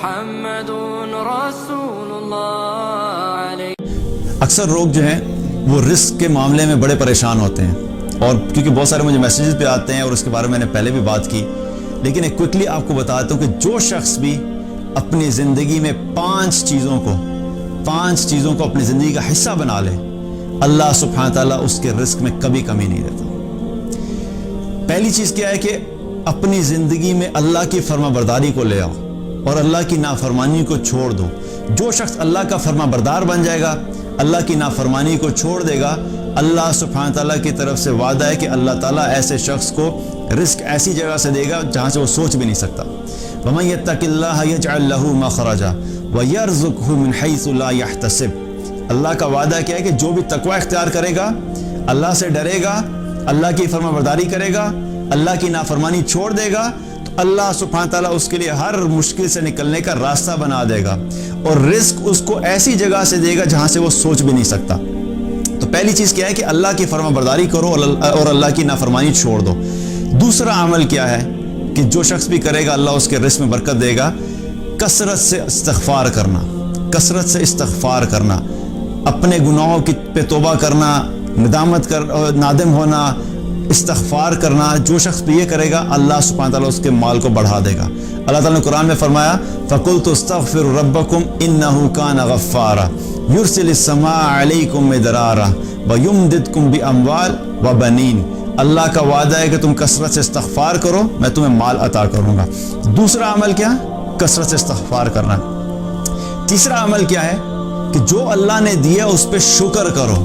محمد رسول اللہ. اکثر لوگ جو ہیں وہ رزق کے معاملے میں بڑے پریشان ہوتے ہیں، اور کیونکہ بہت سارے مجھے میسیجز پہ آتے ہیں اور اس کے بارے میں نے پہلے بھی بات کی، لیکن ایک کوئکلی آپ کو بتاتا ہوں کہ جو شخص بھی اپنی زندگی میں پانچ چیزوں کو اپنی زندگی کا حصہ بنا لے، اللہ سبحانہ تعالیٰ اس کے رزق میں کبھی کمی نہیں دیتا. پہلی چیز کیا ہے کہ اپنی زندگی میں اللہ کی فرما برداری کو لے آؤ اور اللہ کی نافرمانی کو چھوڑ دو. جو شخص اللہ کا فرما بردار بن جائے گا، اللہ کی نافرمانی کو چھوڑ دے گا، اللہ سبحانہ تعالیٰ کی طرف سے وعدہ ہے کہ اللہ تعالیٰ ایسے شخص کو رزق ایسی جگہ سے دے گا جہاں سے وہ سوچ بھی نہیں سکتا. وَمَن يَتَّقِ اللَّهَ يَجْعَلْ لَهُ مَخْرَجًا وَيَرْزُقْهُ مِنْ حَيْثُ لَا يَحْتَسِبُ. اللہ کا وعدہ کیا ہے کہ جو بھی تقوی اختیار کرے گا، اللہ سے ڈرے گا، اللہ کی فرما برداری کرے گا، اللہ کی نافرمانی چھوڑ دے گا، تو اللہ سبحانہ تعالیٰ اس کے لیے ہر مشکل سے نکلنے کا راستہ بنا دے گا، اور رزق اس کو ایسی جگہ سے دے گا جہاں سے وہ سوچ بھی نہیں سکتا. تو پہلی چیز کیا ہے کہ اللہ کی فرما برداری کرو اور اللہ کی نافرمانی چھوڑ دو. دوسرا عمل کیا ہے کہ جو شخص بھی کرے گا اللہ اس کے رزق میں برکت دے گا، کثرت سے استغفار کرنا، اپنے گناہوں پہ توبہ کرنا، نادم ہونا، استغفار کرنا. جو شخص بھی یہ کرے گا اللہ سبحانہ تعالیٰ اس کے مال کو بڑھا دے گا. اللہ تعالیٰ نے قرآن میں فرمایا فَقُلْتُ اسْتَغْفِرُوا رَبَّكُمْ إِنَّهُ كَانَ غَفَّارًا يُرْسِلِ السَّمَاءَ عَلَيْكُمْ مِدْرَارًا وَيُمْدِدْكُمْ بِأَمْوَالٍ وَبَنِينَ. اللہ کا وعدہ ہے کہ تم کثرت سے استغفار کرو، میں تمہیں مال عطا کروں گا. دوسرا عمل کیا؟ کثرت سے استغفار کرنا. تیسرا عمل کیا ہے کہ جو اللہ نے دیا اس پہ شکر کرو.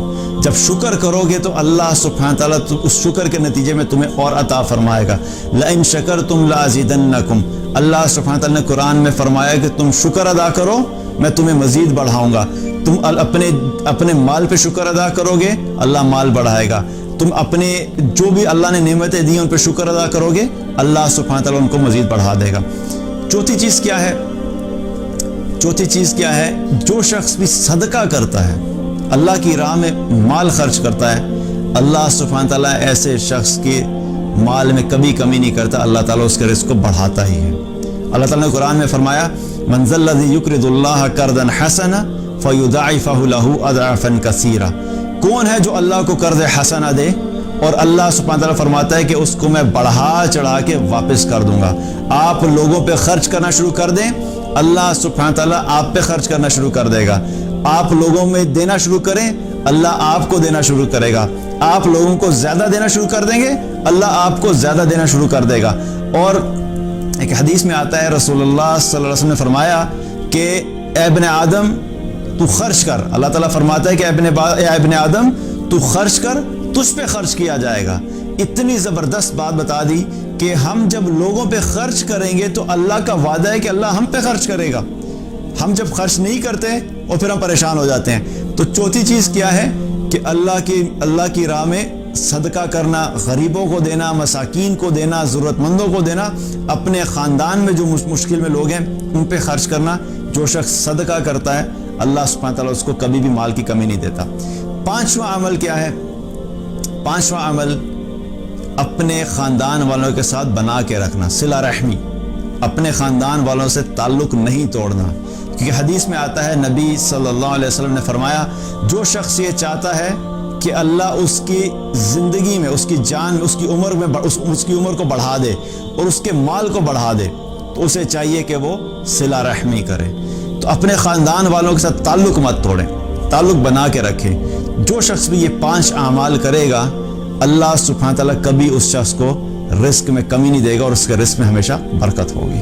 جب شکر کرو گے تو اللہ سبحانہ تعالیٰ اس شکر کے نتیجے میں تمہیں اور عطا فرمائے گا. لَإِن شَكَرْتُمْ لَأَزِيدَنَّكُمْ. اللہ سبحانہ تعالیٰ نے قرآن میں فرمایا کہ تم شکر ادا کرو میں تمہیں مزید بڑھاؤں گا. تم اپنے مال پہ شکر ادا کرو گے اللہ مال بڑھائے گا. تم اپنے جو بھی اللہ نے نعمتیں دی ان پہ شکر ادا کرو گے اللہ سبحانہ تعالیٰ ان کو مزید بڑھا دے گا. چوتھی چیز کیا ہے؟ جو شخص بھی صدقہ کرتا ہے، اللہ کی راہ میں مال خرچ کرتا ہے، اللہ سبحانہ تعالیٰ ایسے شخص کے مال میں کبھی کمی نہیں کرتا، اللہ تعالیٰ اس کے رزق کو بڑھاتا ہی ہے. اللہ تعالیٰ نے قرآن میں فرمایا مَنْ ذَا الَّذِي يُقْرِضُ اللَّهَ قَرْضًا حَسَنًا فَيُضَاعِفَهُ لَهُ أَضْعَافًا كَثِيرًا. کون ہے جو اللہ کو قرض حسنہ دے اور اللہ سبحانہ تعالیٰ فرماتا ہے کہ اس کو میں بڑھا چڑھا کے واپس کر دوں گا. آپ لوگوں پہ خرچ کرنا شروع کر دیں، اللہ سبحانہ تعالیٰ آپ پہ خرچ کرنا شروع کر دے گا. آپ لوگوں میں دینا شروع کریں اللہ آپ کو دینا شروع کرے گا. آپ لوگوں کو زیادہ دینا شروع کر دیں گے اللہ آپ کو زیادہ دینا شروع کر دے گا. اور ایک حدیث میں آتا ہے رسول اللہ صلی اللہ علیہ وسلم نے فرمایا کہ اے ابن آدم تو خرچ کر. اللہ تعالیٰ فرماتا ہے کہ اے ابن آدم تو خرچ کر، تجھ پہ خرچ کیا جائے گا. اتنی زبردست بات بتا دی کہ ہم جب لوگوں پہ خرچ کریں گے تو اللہ کا وعدہ ہے کہ اللہ ہم پہ خرچ کرے گا. ہم جب خرچ نہیں کرتے اور پھر ہم پریشان ہو جاتے ہیں. تو چوتھی چیز کیا ہے کہ اللہ کی راہ میں صدقہ کرنا، غریبوں کو دینا، مساکین کو دینا، ضرورت مندوں کو دینا، اپنے خاندان میں جو مشکل میں لوگ ہیں ان پہ خرچ کرنا. جو شخص صدقہ کرتا ہے اللہ سبحانہ تعالیٰ اس کو کبھی بھی مال کی کمی نہیں دیتا. پانچواں عمل کیا ہے؟ پانچواں عمل اپنے خاندان والوں کے ساتھ بنا کے رکھنا، صلہ رحمی. اپنے خاندان والوں سے تعلق نہیں توڑنا، کیونکہ حدیث میں آتا ہے نبی صلی اللہ علیہ وسلم نے فرمایا جو شخص یہ چاہتا ہے کہ اللہ اس کی زندگی میں، اس کی جان میں، اس کی عمر کو بڑھا دے اور اس کے مال کو بڑھا دے تو اسے چاہیے کہ وہ صلہ رحمی کرے. تو اپنے خاندان والوں کے ساتھ تعلق مت توڑیں، تعلق بنا کے رکھیں. جو شخص بھی یہ 5 اعمال کرے گا اللہ سبحانہ تعالیٰ کبھی اس شخص کو رزق میں کمی نہیں دے گا اور اس کے رزق میں ہمیشہ برکت ہوگی.